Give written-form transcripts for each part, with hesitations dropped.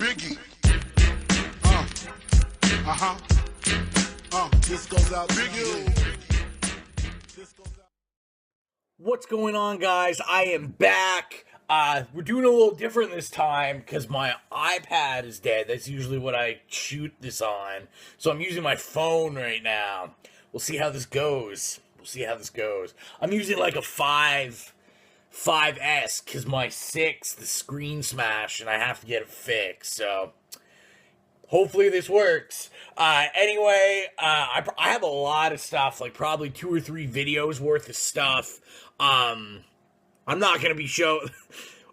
Biggie. This goes out Biggie. What's going on, guys? I am back. We're doing a little different this time because my iPad is dead. That's usually what I shoot this on. So I'm using my phone right now. We'll see how this goes. I'm using like a 5S because my 6, the screen smashed, and I have to get it fixed. So hopefully this works. Anyway, I have a lot of stuff, like probably 2 or 3 videos worth of stuff. I'm not going to be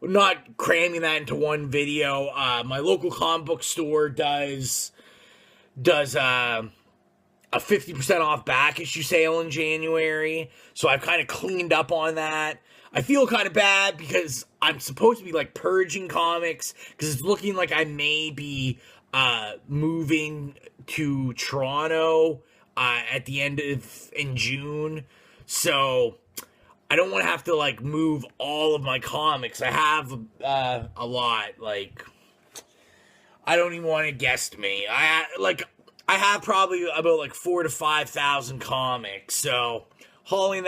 not cramming that into one video. My local comic book store does a 50% off back issue sale in January. So I've kind of cleaned up on that. I feel kind of bad because I'm supposed to be like purging comics because it's looking like I may be moving to Toronto at the end of in June. So I don't want to have to like move all of my comics. I have a lot. Like, I don't even want to guesstimate. I have probably about like 4,000 to 5,000 comics. So hauling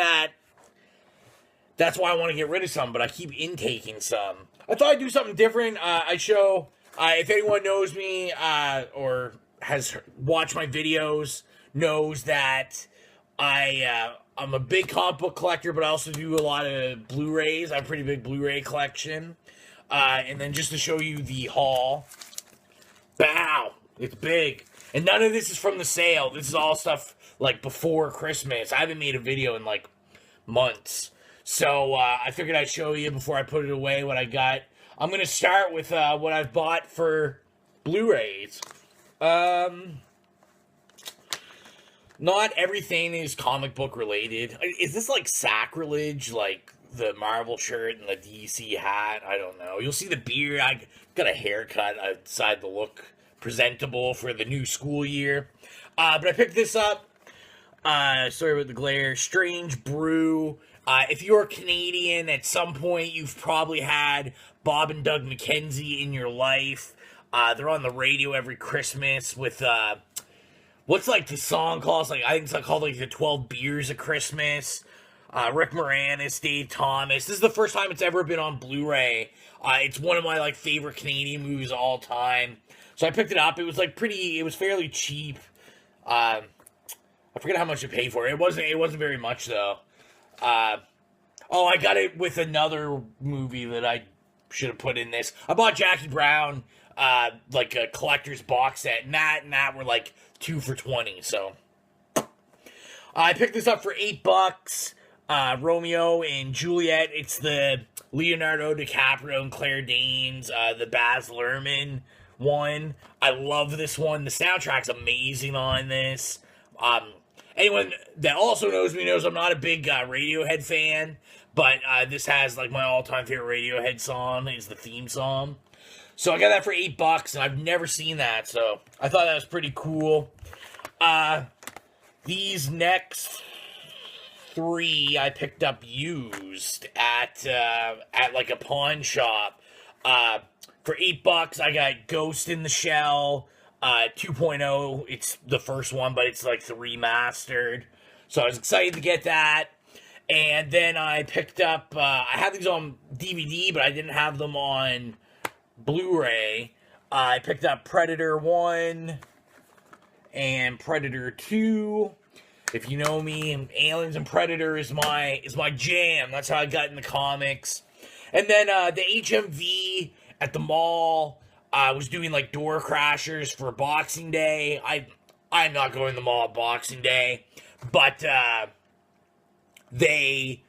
that's why I want to get rid of some, but I keep intaking some. I thought I'd do something different. If anyone knows me or has watched my videos, knows that I'm a big comic book collector, but I also do a lot of Blu Rays. I have a pretty big Blu Ray collection. And then just to show you the haul. Bow! It's big. And none of this is from the sale. This is all stuff like before Christmas. I haven't made a video in like months. So I figured I'd show you before I put it away what I got. I'm going to start with what I've bought for Blu Rays. Not everything is comic book related. Is this like sacrilege, like the Marvel shirt and the DC hat? I don't know. You'll see the beard. I got a haircut. I decided to look presentable for the new school year. But I picked this up. Sorry about the glare. Strange Brew. If you're Canadian, at some point you've probably had Bob and Doug McKenzie in your life. They're on the radio every Christmas with what's like the song called? I think it's like called like the 12 Beers of Christmas. Rick Moranis, Dave Thomas. This is the first time it's ever been on Blu-ray. It's one of my like favorite Canadian movies of all time. So I picked it up. It was like it was fairly cheap. I forget how much I paid for it. It wasn't very much though. I got it with another movie that I should have put in this. I bought Jackie Brown, like a collector's box set, and that were like 2 for $20. So I picked this up for $8. Romeo and Juliet. It's the Leonardo DiCaprio and Claire Danes, the Baz Luhrmann one. I love this one. The soundtrack's amazing on this. Anyone that also knows me knows I'm not a big Radiohead fan, but this has like my all-time favorite Radiohead song is the theme song. So I got that for $8, and I've never seen that, so I thought that was pretty cool. These next 3 I picked up used at like a pawn shop. For $8, I got Ghost in the Shell 2.0. It's the first one, but it's like the remastered. So I was excited to get that. And then I picked up, I had these on DVD, but I didn't have them on Blu-ray. I picked up Predator 1 and Predator 2. If you know me, Aliens and Predator is my jam. That's how I got in the comics. And then the HMV at the mall was doing like door crashers for Boxing Day. I'm not going to the mall Boxing Day, but they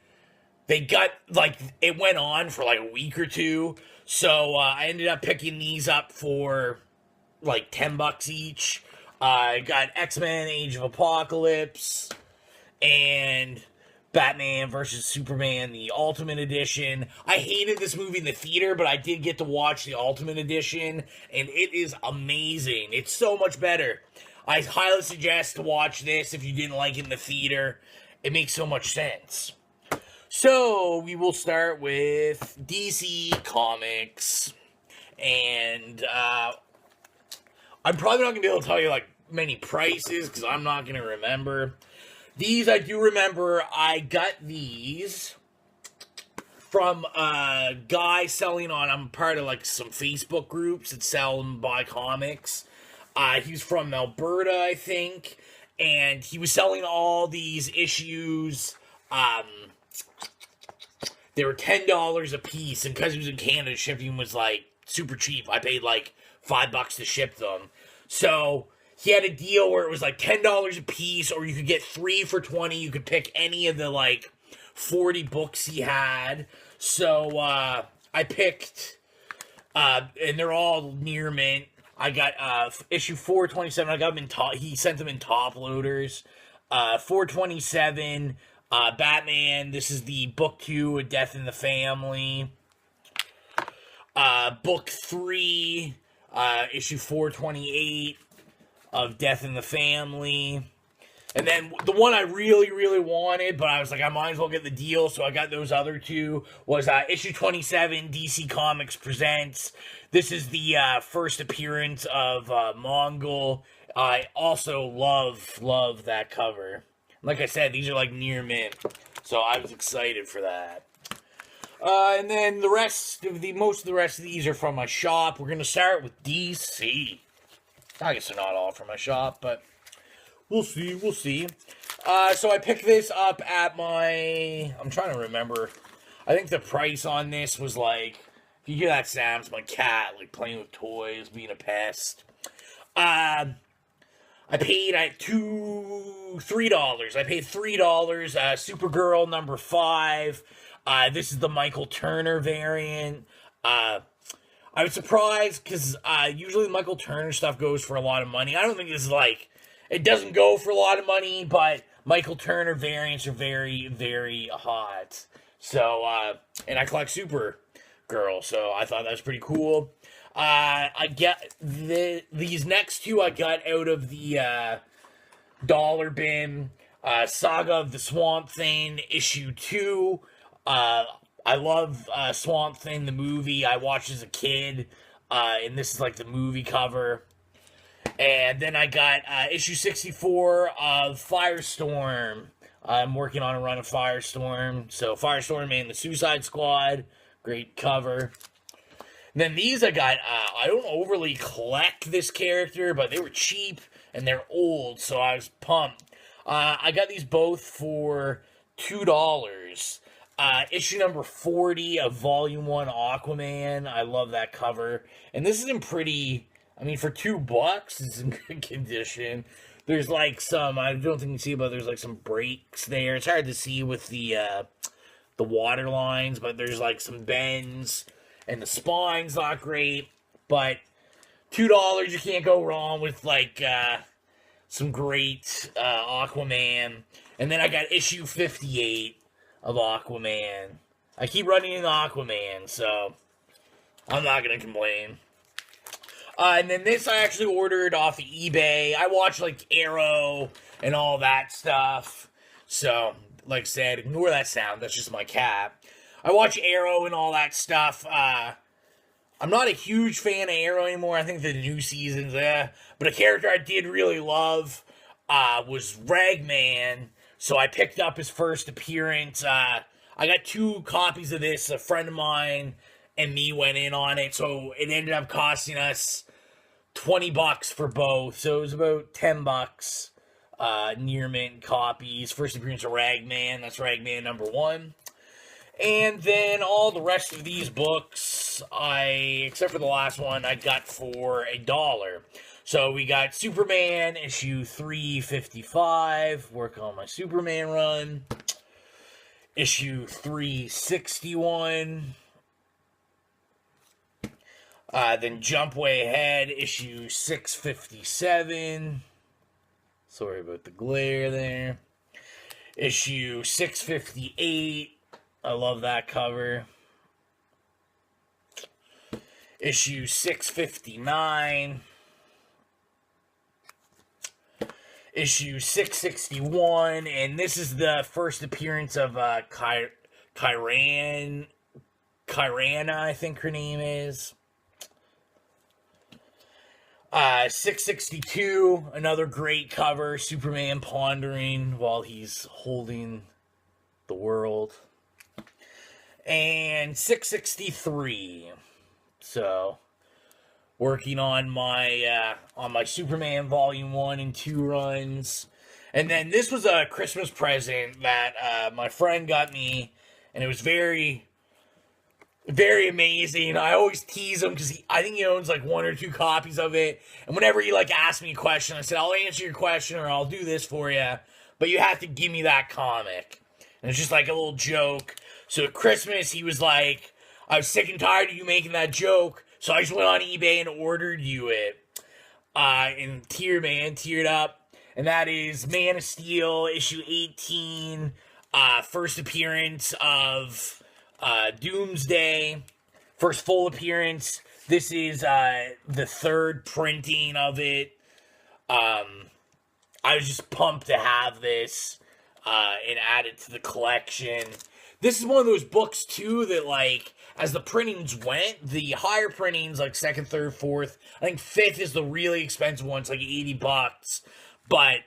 got like it went on for like a week or two. So I ended up picking these up for like $10 each. I got X-Men Age of Apocalypse and Batman vs. Superman, the Ultimate Edition. I hated this movie in the theater, but I did get to watch the Ultimate Edition, and it is amazing. It's so much better. I highly suggest to watch this if you didn't like it in the theater. It makes so much sense. So, we will start with DC Comics. and I'm probably not going to be able to tell you, like, many prices, because I'm not going to remember. These, I do remember, I got these from a guy selling on, I'm part of, like, some Facebook groups that sell and buy comics. He's from Alberta, I think, and he was selling all these issues. They were $10 a piece, and because he was in Canada, shipping was, like, super cheap. I paid, like, $5 to ship them. So he had a deal where it was, like, $10 a piece, or you could get 3 for $20. You could pick any of the, like, 40 books he had. So I picked, and they're all near mint. I got issue 427. I got them in top. He sent them in top loaders. 427. Batman. This is the book 2, A Death in the Family. Book 3. Issue 428 of Death in the Family. And then the one I really, really wanted, but I was like, I might as well get the deal, so I got those other two, was issue 27, DC Comics Presents. This is the first appearance of Mongol. I also love that cover. Like I said, these are like near mint, so I was excited for that. And then most of the rest of these are from my shop. We're going to start with DC. I guess they're not all from my shop, but we'll see. So I picked this up at I'm trying to remember. I think the price on this was like, if you hear that sound, it's my cat, like, playing with toys, being a pest. I paid $3. I paid $3, Supergirl number 5. This is the Michael Turner variant. I was surprised, because usually the Michael Turner stuff goes for a lot of money. I don't think this is like, it doesn't go for a lot of money, but Michael Turner variants are very, very hot. So, and I collect Supergirl, so I thought that was pretty cool. I get these next two I got out of the dollar bin. Saga of the Swamp Thing, issue 2. I love Swamp Thing, the movie. I watched as a kid, and this is like the movie cover. And then I got issue 64 of Firestorm. I'm working on a run of Firestorm. So Firestorm and the Suicide Squad. Great cover. And then these I got, I don't overly collect this character, but they were cheap and they're old, so I was pumped. I got these both for $2. Issue number 40 of Volume 1 Aquaman. I love that cover. And this is in pretty, I mean, for $2, it's in good condition. There's like some, I don't think you can see, but there's like some breaks there. It's hard to see with the water lines, but there's like some bends. And the spine's not great, but $2, you can't go wrong with, like, some great Aquaman. And then I got issue 58 of Aquaman. I keep running into Aquaman, so I'm not going to complain. And then this I actually ordered off of eBay. I watch, like, Arrow and all that stuff. So, like I said, ignore that sound. That's just my cat. I watch Arrow and all that stuff. I'm not a huge fan of Arrow anymore. I think the new season's but a character I did really love was Ragman. So I picked up his first appearance. I got 2 copies of this. A friend of mine and me went in on it. So it ended up costing us $20 for both. So it was about $10 near mint copies. First appearance of Ragman. That's Ragman number 1. And then all the rest of these books, except for the last one, I got for $1. So we got Superman, issue 355, work on my Superman run. Issue 361. Then jump way ahead, issue 657. Sorry about the glare there. Issue 658. I love that cover. Issue 659. Issue 661. And this is the first appearance of Kyrana, I think her name is. 662, another great cover. Superman pondering while he's holding the world. And 663. So, working on my Superman Volume 1 and 2 runs. And then this was a Christmas present that my friend got me, and it was very, very amazing. I always tease him because I think he owns like 1 or 2 copies of it. And whenever he like asks me a question, I said, I'll answer your question or I'll do this for you, but you have to give me that comic. And it's just like a little joke. So at Christmas, he was like, I was sick and tired of you making that joke, so I just went on eBay and ordered you it. And teared up. And that is Man of Steel, issue 18, first appearance of Doomsday, first full appearance. This is the third printing of it. I was just pumped to have this and add it to the collection. This is one of those books, too, that, like, as the printings went, the higher printings, like 2nd, 3rd, 4th, I think 5th is the really expensive one. It's like $80. But,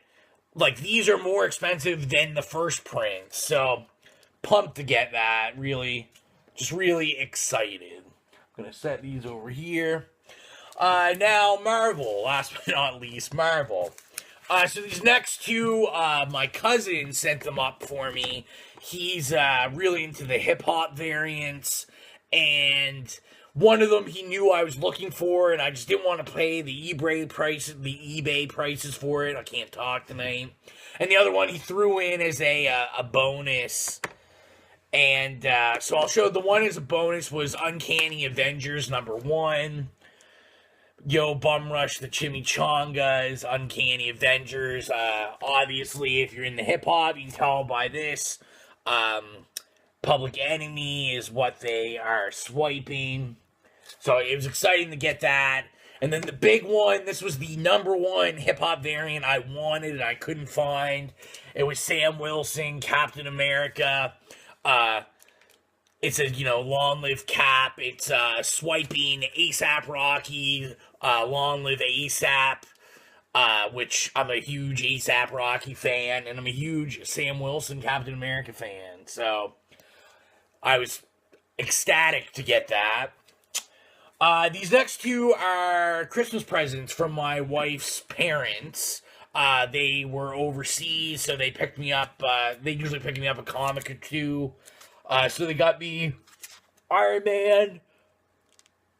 like, these are more expensive than the first print. So, pumped to get that. Really, just really excited. I'm going to set these over here. Now, Marvel. Last but not least, Marvel. So these next two, my cousin sent them up for me. He's really into the hip-hop variants, and one of them he knew I was looking for, and I just didn't want to pay the eBay prices for it. I can't talk tonight. And the other one he threw in as a bonus. And so I'll show the one as a bonus was Uncanny Avengers #1. Yo, Bum Rush, the Chimichangas, Uncanny Avengers. Obviously, if you're in the hip-hop, you can tell by this. Public Enemy is what they are swiping. So it was exciting to get that. And then the big one, this was the #1 hip-hop variant I wanted and I couldn't find. It was Sam Wilson, Captain America. It's a, Long Live Cap. It's swiping A$AP Rocky, Long Live ASAP, which I'm a huge A$AP Rocky fan, and I'm a huge Sam Wilson Captain America fan. So I was ecstatic to get that. These next two are Christmas presents from my wife's parents. They were overseas, so they picked me up. They usually pick me up a comic or two. So they got me Iron Man.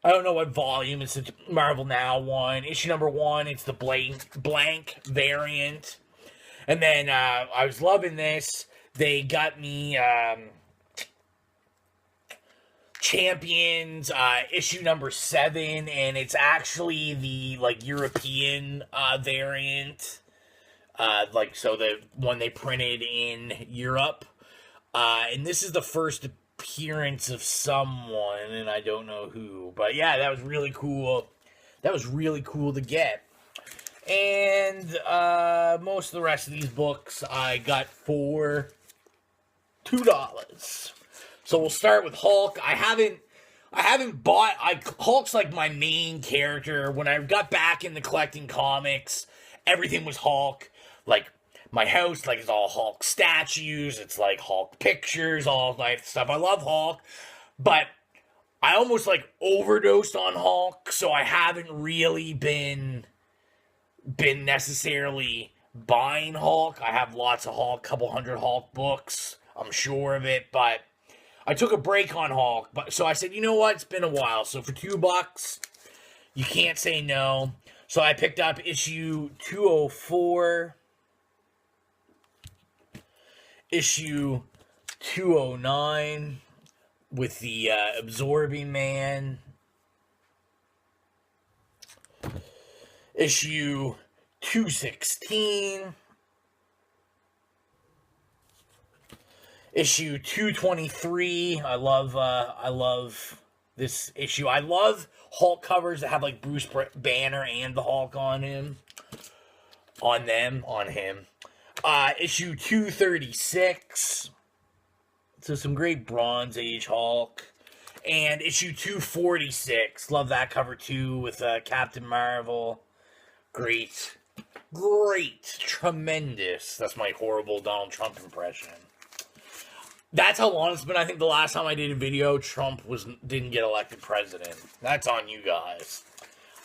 I don't know what volume. It's a Marvel Now one. Issue #1. It's the blank variant. And then I was loving this. They got me Champions issue #7, and it's actually the European variant. So the one they printed in Europe. And this is the first appearance of someone, and I don't know who. But yeah, that was really cool. That was really cool to get. And most of the rest of these books I got for $2. So we'll start with Hulk. I haven't bought... Hulk's like my main character. When I got back into collecting comics, everything was Hulk. Like, my house, is all Hulk statues. It's like Hulk pictures, all that stuff. I love Hulk, but I almost overdosed on Hulk, so I haven't really been necessarily buying Hulk. I have lots of Hulk, couple hundred Hulk books. I'm sure of it, but I took a break on Hulk. So I said, you know what? It's been a while. So for $2, you can't say no. So I picked up issue 204. Issue 209 with the Absorbing Man. Issue 216. Issue 223. I love this issue. I love Hulk covers that have Bruce Banner and the Hulk on him. On him. Issue 236. So some great Bronze Age Hulk. And issue 246. Love that cover too with Captain Marvel. Great. Tremendous. That's my horrible Donald Trump impression. That's how long it's been. I think the last time I did a video, Trump didn't get elected president. That's on you guys.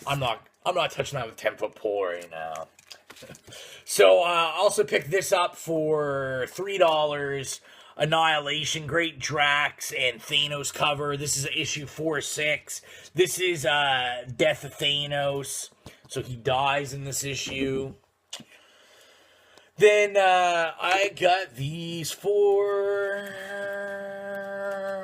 I'm not touching that with a 10-foot pole right now. So, I also picked this up for $3. Annihilation, great Drax and Thanos cover. This is issue 4/6. This is Death of Thanos. So he dies in this issue. Then I got these for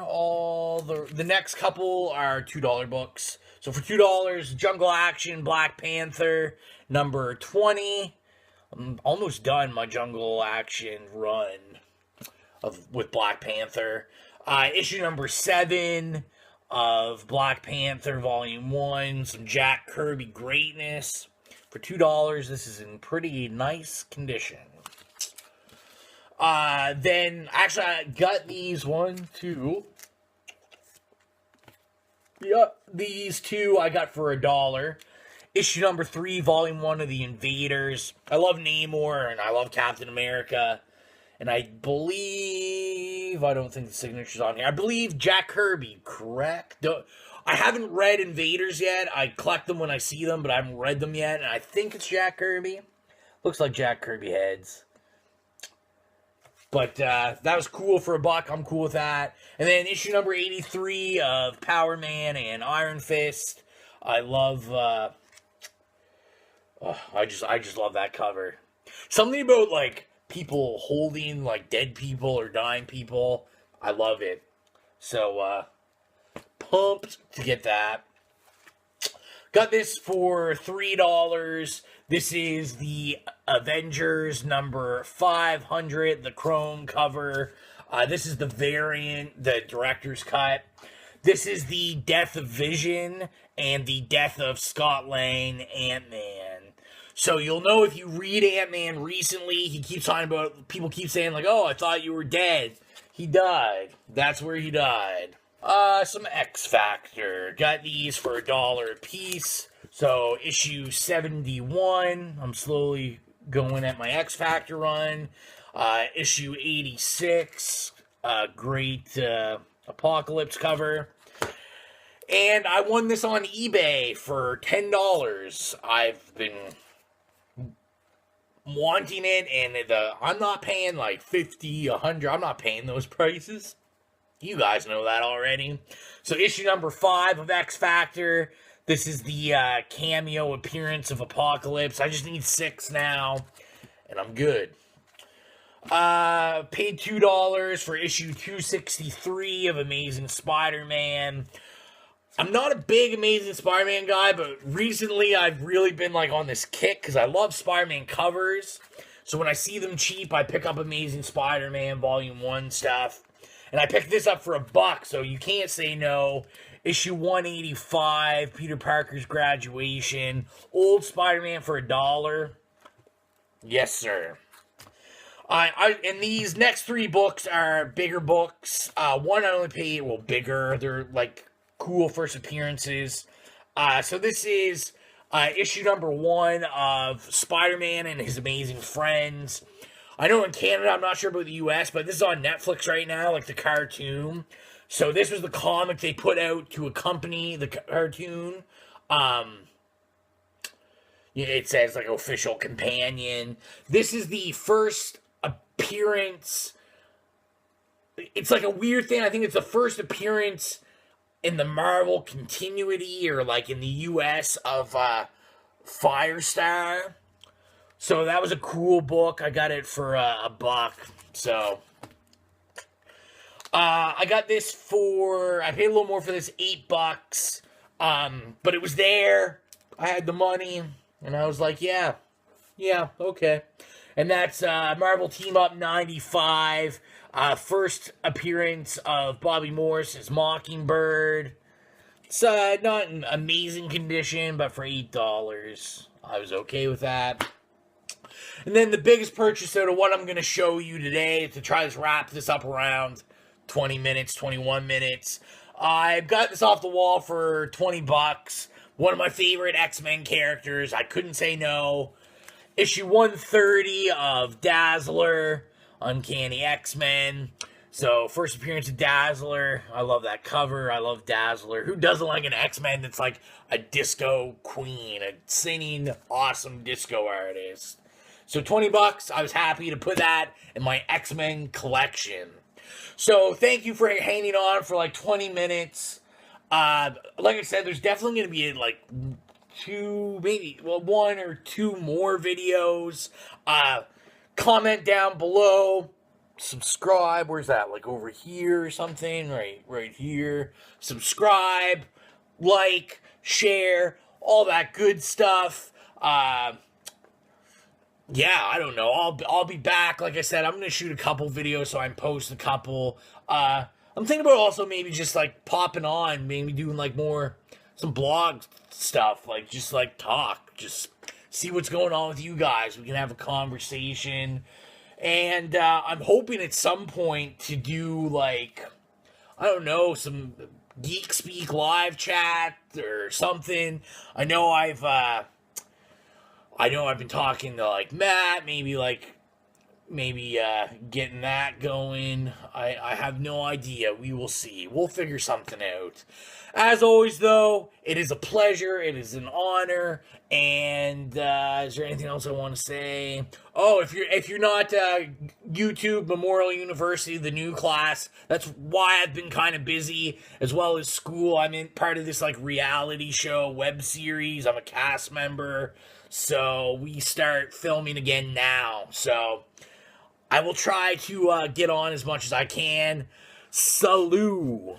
all the next couple are $2 books. So for $2, Jungle Action, Black Panther, number 20. I'm almost done my Jungle Action run with Black Panther. Issue number 7 of Black Panther Volume 1. Some Jack Kirby greatness. For $2, this is in pretty nice condition. Then, actually, I got these 1, 2. Yep, these 2 I got for $1. Issue number 3, Volume 1 of The Invaders. I love Namor, and I love Captain America. And I believe, I don't think the signature's on here. I believe Jack Kirby, correct? I haven't read Invaders yet. I collect them when I see them, but I haven't read them yet. And I think it's Jack Kirby. Looks like Jack Kirby heads. But that was cool for $1. I'm cool with that. And then issue number 83 of Power Man and Iron Fist. I love, I just love that cover. Something about, like, people holding, like, dead people or dying people. I love it. So, pumped to get that. Got this for $3. This is the Avengers number 500, the chrome cover. This is the variant, the director's cut. This is the death of Vision and the death of Scott Lang, Ant-Man. So you'll know if you read Ant-Man recently, he keeps talking about, people keep saying like, oh, I thought you were dead. He died. That's where he died. Some X Factor. Got these for $1 a piece. So issue 71. I'm slowly going at my X Factor run. Issue 86. Great Apocalypse cover. And I won this on eBay for $10. I've been wanting it, and I'm not paying like $50, $100. I'm not paying those prices. You guys know that already. So issue number 5 of X Factor. This is the cameo appearance of Apocalypse. I just need 6 now, and I'm good. Paid $2 for issue 263 of Amazing Spider-Man. I'm not a big Amazing Spider-Man guy, but recently I've really been like on this kick because I love Spider-Man covers. So when I see them cheap, I pick up Amazing Spider-Man Volume 1 stuff. And I picked this up for $1, so you can't say no. Issue 185, Peter Parker's graduation. Old Spider-Man for $1. Yes, sir. And these next 3 books are bigger books. One I only paid, well, bigger. They're like cool first appearances. So this is issue number 1 of Spider-Man and His Amazing Friends. I know in Canada, I'm not sure about the US, but this is on Netflix right now, like the cartoon. So this was the comic they put out to accompany the cartoon. It says like official companion. This is the first appearance. It's like a weird thing. I think it's the first appearance in the Marvel continuity or like in the US of Firestorm. So that was a cool book. I got it for $1. So I got this for, I paid a little more for this, $8. But it was there. I had the money, and I was like, yeah, okay. And that's Marvel Team Up 95. First appearance of Bobby Morse as Mockingbird. It's not in amazing condition, but for $8, I was okay with that. And then the biggest purchase out of what I'm going to show you today, to try to wrap this up around 20 minutes, 21 minutes. I got this off the wall for $20. One of my favorite X-Men characters. I couldn't say no. Issue 130 of Dazzler, Uncanny X-Men. So, first appearance of Dazzler. I love that cover. I love Dazzler. Who doesn't like an X-Men that's like a disco queen, a singing, awesome disco artist? So, $20. I was happy to put that in my X-Men collection. So, thank you for hanging on for like 20 minutes. Like I said, there's definitely going to be like one or two more videos. Comment down below. Subscribe. Where's that? Like over here or something? Right here. Subscribe, like, share, all that good stuff. Yeah, I don't know. I'll be back. Like I said, I'm gonna shoot a couple videos, so I can post a couple. I'm thinking about also maybe just like popping on, maybe doing like some blog stuff, like just like talk, just see what's going on with you guys. We can have a conversation, and I'm hoping at some point to do like, I don't know, some Geek Speak live chat or something. I know I've been talking to like Matt, maybe getting that going. I have no idea. We will see. We'll figure something out. As always, though, it is a pleasure. It is an honor. And is there anything else I want to say? Oh, if you're not YouTube Memorial University, the new class, that's why I've been kind of busy, as well as school. I'm in part of this like reality show web series. I'm a cast member. So we start filming again now. So I will try to get on as much as I can. Salute.